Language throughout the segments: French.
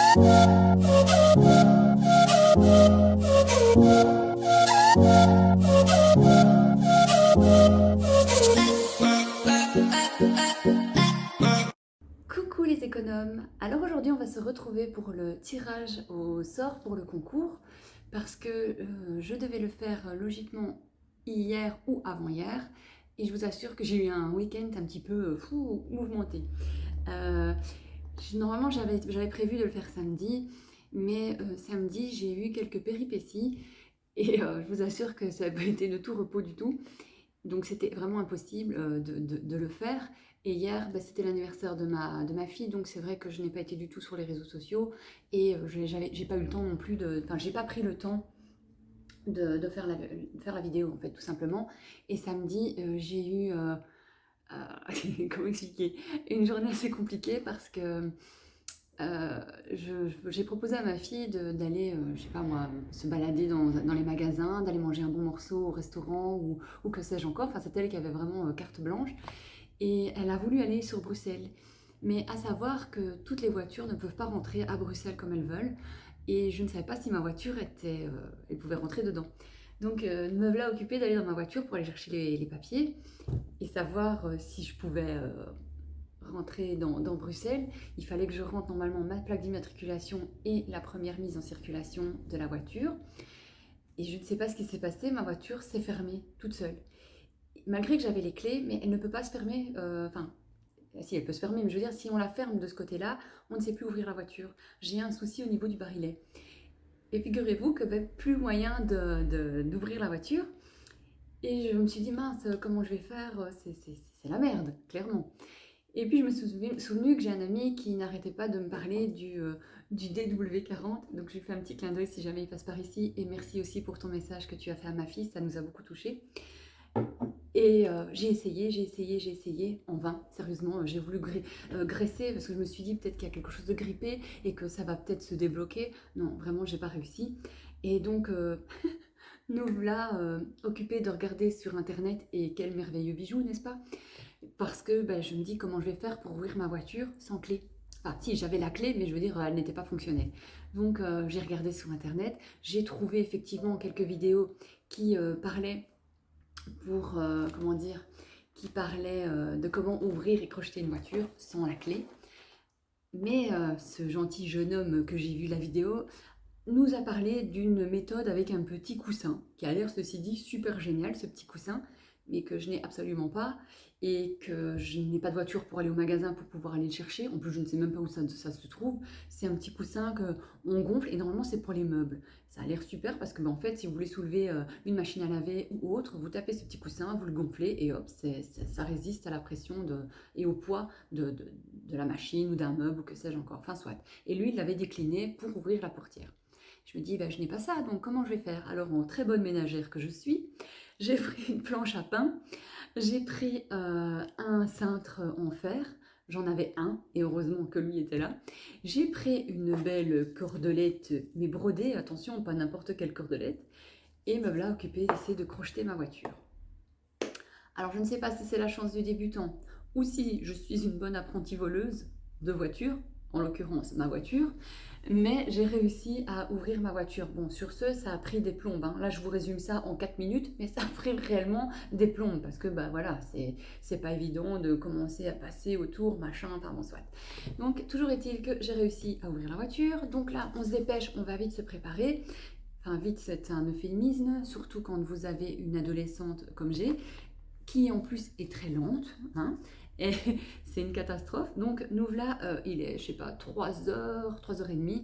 Coucou les économes! Alors aujourd'hui on va se retrouver pour le tirage au sort pour le concours parce que je devais le faire logiquement hier ou avant-hier et je vous assure que j'ai eu un week-end un petit peu mouvementé. Euh, Normalement j'avais prévu de le faire samedi, mais samedi j'ai eu quelques péripéties et je vous assure que ça n'a pas été de tout repos du tout. Donc c'était vraiment impossible de le faire. Et hier, bah, c'était l'anniversaire de ma fille, donc c'est vrai que je n'ai pas été du tout sur les réseaux sociaux et j'ai pas eu le temps non plus enfin j'ai pas pris le temps de faire la vidéo en fait, tout simplement. Et samedi, j'ai eu, comment expliquer, une journée assez compliquée parce que j'ai proposé à ma fille d'aller, je sais pas moi, se balader dans les magasins, d'aller manger un bon morceau au restaurant ou que sais-je encore. Enfin, c'est elle qui avait vraiment carte blanche. Et elle a voulu aller sur Bruxelles. Mais à savoir que toutes les voitures ne peuvent pas rentrer à Bruxelles comme elles veulent. Et je ne savais pas si ma voiture elle pouvait rentrer dedans. Donc me voilà occupée d'aller dans ma voiture pour aller chercher les papiers et savoir si je pouvais rentrer dans Bruxelles. Il fallait que je rentre normalement ma plaque d'immatriculation et la première mise en circulation de la voiture. Et je ne sais pas ce qui s'est passé, ma voiture s'est fermée toute seule. Malgré que j'avais les clés, mais elle ne peut pas se fermer. Enfin, si elle peut se fermer, mais je veux dire, si on la ferme de ce côté-là, on ne sait plus ouvrir la voiture. J'ai un souci au niveau du barillet. Et figurez-vous que plus moyen d'ouvrir la voiture. Et je me suis dit, mince, comment je vais faire? C'est la merde, clairement. Et puis je me suis souvenu que j'ai un ami qui n'arrêtait pas de me parler du DW40. Donc je lui fais un petit clin d'œil si jamais il passe par ici. Et merci aussi pour ton message que tu as fait à ma fille, ça nous a beaucoup touchés. Et j'ai essayé, en vain, sérieusement, j'ai voulu graisser parce que je me suis dit peut-être qu'il y a quelque chose de grippé et que ça va peut-être se débloquer. Non, vraiment, j'ai pas réussi. Et donc, nous voilà occupés de regarder sur internet et quel merveilleux bijou, n'est-ce pas? Parce que je me dis comment je vais faire pour ouvrir ma voiture sans clé. Enfin, si, j'avais la clé, mais je veux dire, elle n'était pas fonctionnelle. Donc, j'ai regardé sur internet, j'ai trouvé effectivement quelques vidéos qui parlaient pour, comment dire, qui parlait de comment ouvrir et crocheter une voiture sans la clé. Mais ce gentil jeune homme que j'ai vu la vidéo nous a parlé d'une méthode avec un petit coussin, qui a l'air, ceci dit, super génial, ce petit coussin, mais que je n'ai absolument pas, et que je n'ai pas de voiture pour aller au magasin pour pouvoir aller le chercher. En plus, je ne sais même pas où ça se trouve. C'est un petit coussin qu'on gonfle, et normalement, c'est pour les meubles. Ça a l'air super parce que, en fait, si vous voulez soulever une machine à laver ou autre, vous tapez ce petit coussin, vous le gonflez, et hop, ça résiste à la pression et au poids de la machine ou d'un meuble ou que sais-je encore. Enfin, soit. Et lui, il l'avait décliné pour ouvrir la portière. Je me dis, je n'ai pas ça, donc comment je vais faire? Alors, en très bonne ménagère que je suis, j'ai pris une planche à pain, j'ai pris un cintre en fer, j'en avais un, et heureusement que lui était là. J'ai pris une belle cordelette, mais brodée, attention, pas n'importe quelle cordelette, et me voilà occupée d'essayer de crocheter ma voiture. Alors, je ne sais pas si c'est la chance du débutant, ou si je suis une bonne apprentie voleuse de voiture, en l'occurrence ma voiture, mais j'ai réussi à ouvrir ma voiture. Bon, sur ce, ça a pris des plombes, hein. Là, je vous résume ça en 4 minutes, mais ça a pris réellement des plombes, parce que, voilà, c'est pas évident de commencer à passer autour, machin, enfin bon, soit. Donc, toujours est-il que j'ai réussi à ouvrir la voiture. Donc là, on se dépêche, on va vite se préparer. Enfin, vite, c'est un euphémisme, surtout quand vous avez une adolescente comme j'ai, qui en plus est très lente, hein, et c'est une catastrophe. Donc nous voilà, il est, je sais pas, 3h, 3h30,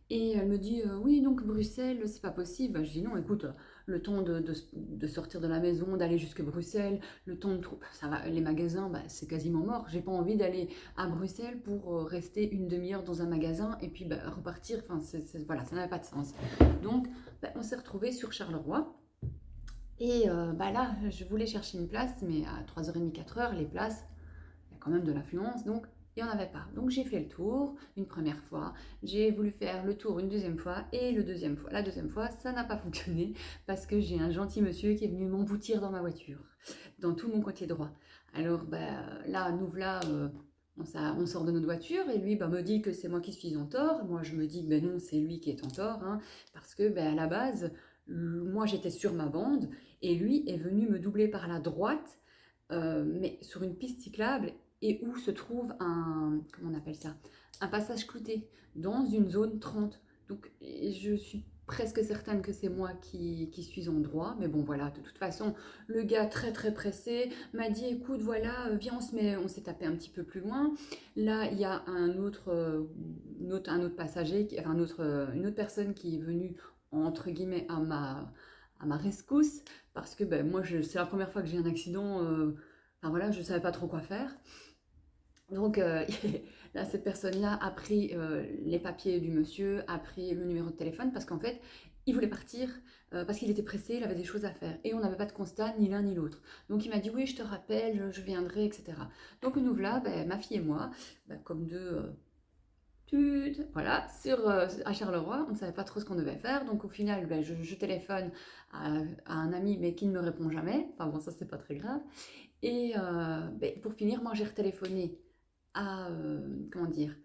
et elle me dit oui, donc Bruxelles, c'est pas possible. Je dis non, écoute, le temps de sortir de la maison, d'aller jusque Bruxelles, le temps de trouver, ça va, les magasins, c'est quasiment mort. J'ai pas envie d'aller à Bruxelles pour rester une demi-heure dans un magasin et puis repartir. Enfin, voilà, ça n'avait pas de sens. Donc, on s'est retrouvés sur Charleroi. Et là, je voulais chercher une place, mais à 3h30, 4h, les places, il y a quand même de l'affluence, donc il n'y en avait pas. Donc j'ai fait le tour une première fois, j'ai voulu faire le tour une deuxième fois, et la deuxième fois, ça n'a pas fonctionné, parce que j'ai un gentil monsieur qui est venu m'emboutir dans ma voiture, dans tout mon côté droit. Alors là, nous voilà on sort de notre voiture et lui me dit que c'est moi qui suis en tort. Moi, je me dis que non, c'est lui qui est en tort, hein, parce que à la base, moi, j'étais sur ma bande et lui est venu me doubler par la droite, mais sur une piste cyclable et où se trouve comment on appelle ça? Un passage clouté dans une zone 30. Donc, je suis presque certaine que c'est moi qui suis en droit, mais bon, voilà, de toute façon, le gars très très pressé m'a dit, écoute, voilà, viens, on s'est tapé un petit peu plus loin. Là, il y a un autre passager, enfin une autre personne qui est venue, entre guillemets, à ma rescousse, parce que moi, c'est la première fois que j'ai un accident, enfin voilà, je ne savais pas trop quoi faire. Donc là, cette personne-là a pris les papiers du monsieur, a pris le numéro de téléphone, parce qu'en fait, il voulait partir, parce qu'il était pressé, il avait des choses à faire. Et on n'avait pas de constat, ni l'un ni l'autre. Donc il m'a dit, oui, je te rappelle, je viendrai, etc. Donc nous voilà, ma fille et moi, comme deux voilà, à Charleroi, on ne savait pas trop ce qu'on devait faire. Donc au final, je téléphone à un ami, mais qui ne me répond jamais. Enfin bon, ça, c'est pas très grave. Et pour finir, moi, j'ai retéléphoné à, comment dire,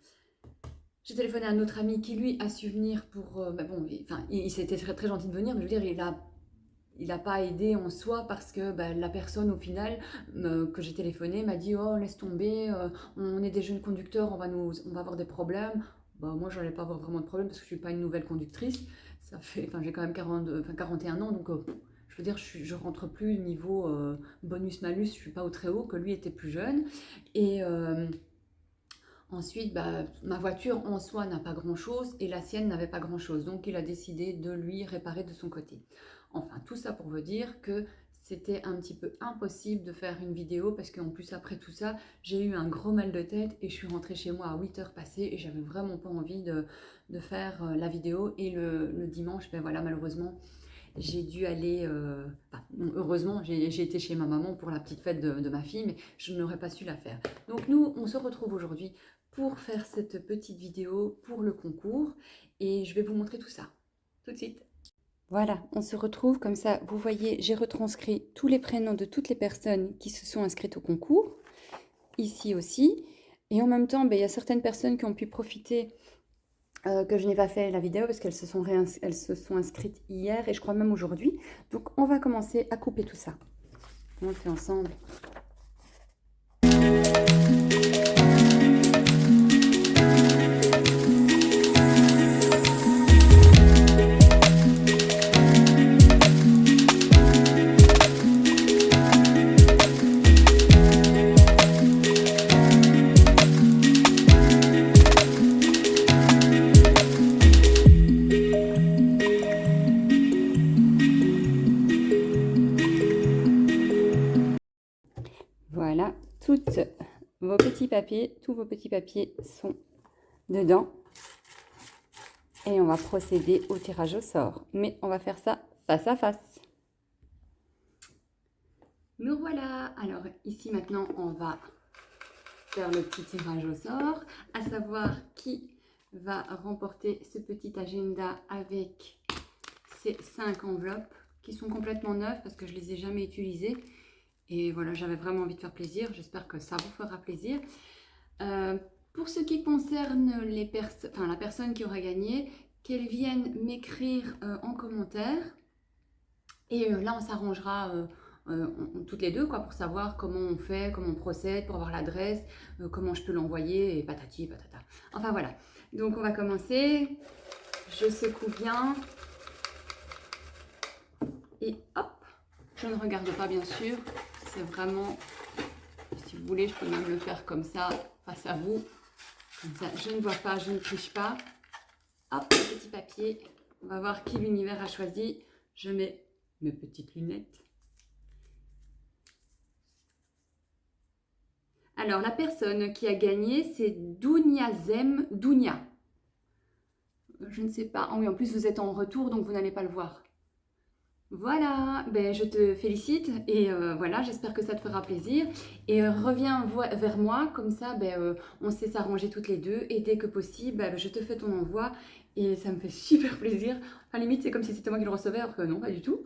j'ai téléphoné à un autre ami qui lui a su venir pour, bon, enfin, il s'était très, très gentil de venir, mais je veux dire, il a pas aidé en soi parce que la personne au final que j'ai téléphoné m'a dit, oh laisse tomber, on est des jeunes conducteurs, on va avoir des problèmes. Moi, j'allais pas avoir vraiment de problème parce que je suis pas une nouvelle conductrice. Ça fait, enfin, j'ai quand même 41 ans, donc je veux dire, je rentre plus niveau bonus-malus, je suis pas au très haut, que lui était plus jeune. Et ensuite, ma voiture en soi n'a pas grand-chose et la sienne n'avait pas grand-chose. Donc, il a décidé de lui réparer de son côté. Enfin, tout ça pour vous dire que c'était un petit peu impossible de faire une vidéo parce qu'en plus, après tout ça, j'ai eu un gros mal de tête et je suis rentrée chez moi à 8h passées et j'avais vraiment pas envie de faire la vidéo. Et le dimanche, voilà, malheureusement, j'ai dû aller, heureusement, j'ai été chez ma maman pour la petite fête de ma fille, mais je n'aurais pas su la faire. Donc nous, on se retrouve aujourd'hui pour faire cette petite vidéo pour le concours et je vais vous montrer tout ça, tout de suite. Voilà, on se retrouve comme ça, vous voyez, j'ai retranscrit tous les prénoms de toutes les personnes qui se sont inscrites au concours, ici aussi, et en même temps, il y a certaines personnes qui ont pu profiter que je n'ai pas fait la vidéo parce qu'elles elles se sont inscrites hier et je crois même aujourd'hui. Donc on va commencer à couper tout ça. On le fait ensemble. Voilà, toutes vos petits papiers, tous vos petits papiers sont dedans. Et on va procéder au tirage au sort. Mais on va faire ça face à face. Nous voilà. Alors ici maintenant, on va faire le petit tirage au sort, à savoir qui va remporter ce petit agenda avec ces 5 enveloppes qui sont complètement neuves parce que je ne les ai jamais utilisées. Et voilà, j'avais vraiment envie de faire plaisir. J'espère que ça vous fera plaisir. Pour ce qui concerne la personne qui aura gagné, qu'elle vienne m'écrire en commentaire. Et là, on s'arrangera toutes les deux pour savoir comment on fait, comment on procède, pour avoir l'adresse, comment je peux l'envoyer, et patati et patata. Enfin voilà. Donc on va commencer. Je secoue bien. Et hop, je ne regarde pas bien sûr. C'est vraiment, si vous voulez, je peux même le faire comme ça, face à vous. Comme ça, je ne vois pas, je ne triche pas. Hop, le petit papier. On va voir qui l'univers a choisi. Je mets mes petites lunettes. Alors, la personne qui a gagné, c'est Douniazem Dounia. Je ne sais pas. Ah oui, en plus, vous êtes en retour, donc vous n'allez pas le voir. Voilà, ben, je te félicite et voilà, j'espère que ça te fera plaisir. Et reviens vers moi, comme ça, ben, on sait s'arranger toutes les deux. Et dès que possible, ben, je te fais ton envoi et ça me fait super plaisir. Enfin, limite, c'est comme si c'était moi qui le recevais, alors que non, pas du tout.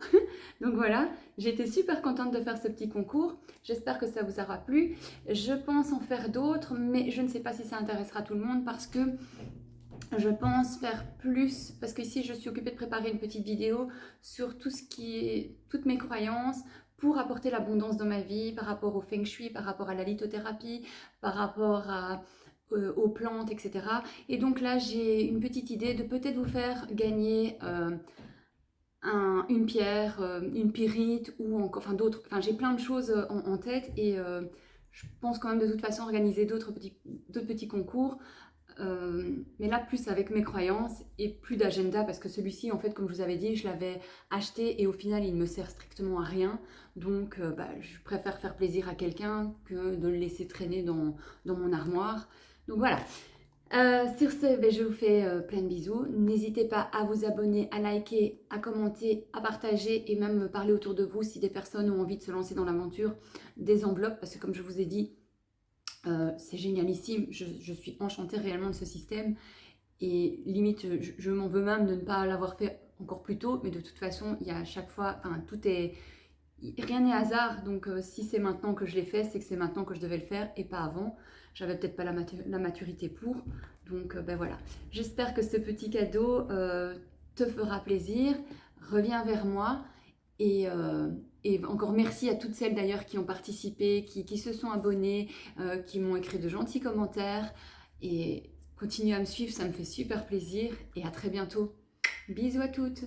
Donc voilà, j'ai été super contente de faire ce petit concours. J'espère que ça vous aura plu. Je pense en faire d'autres, mais je ne sais pas si ça intéressera tout le monde parce que je pense faire plus, parce qu'ici je suis occupée de préparer une petite vidéo sur tout ce qui est, toutes mes croyances pour apporter l'abondance dans ma vie, par rapport au feng shui, par rapport à la lithothérapie, par rapport aux plantes, etc. Et donc là j'ai une petite idée de peut-être vous faire gagner une pierre, une pyrite ou encore, enfin d'autres, enfin j'ai plein de choses en tête et je pense quand même de toute façon organiser d'autres petits concours. Mais là, plus avec mes croyances et plus d'agenda parce que celui-ci, en fait, comme je vous avais dit, je l'avais acheté et au final, il ne me sert strictement à rien. Donc, bah, je préfère faire plaisir à quelqu'un que de le laisser traîner dans mon armoire. Donc voilà. Sur ce, ben, je vous fais plein de bisous. N'hésitez pas à vous abonner, à liker, à commenter, à partager et même me parler autour de vous si des personnes ont envie de se lancer dans l'aventure des enveloppes parce que comme je vous ai dit, c'est génialissime, je suis enchantée réellement de ce système et limite je m'en veux même de ne pas l'avoir fait encore plus tôt, mais de toute façon il y a à chaque fois, enfin rien n'est hasard, donc si c'est maintenant que je l'ai fait, c'est que c'est maintenant que je devais le faire et pas avant. J'avais peut-être pas la maturité pour, donc ben voilà. J'espère que ce petit cadeau te fera plaisir, reviens vers moi et encore merci à toutes celles d'ailleurs qui ont participé, qui se sont abonnées, qui m'ont écrit de gentils commentaires. Et continuez à me suivre, ça me fait super plaisir. Et à très bientôt. Bisous à toutes.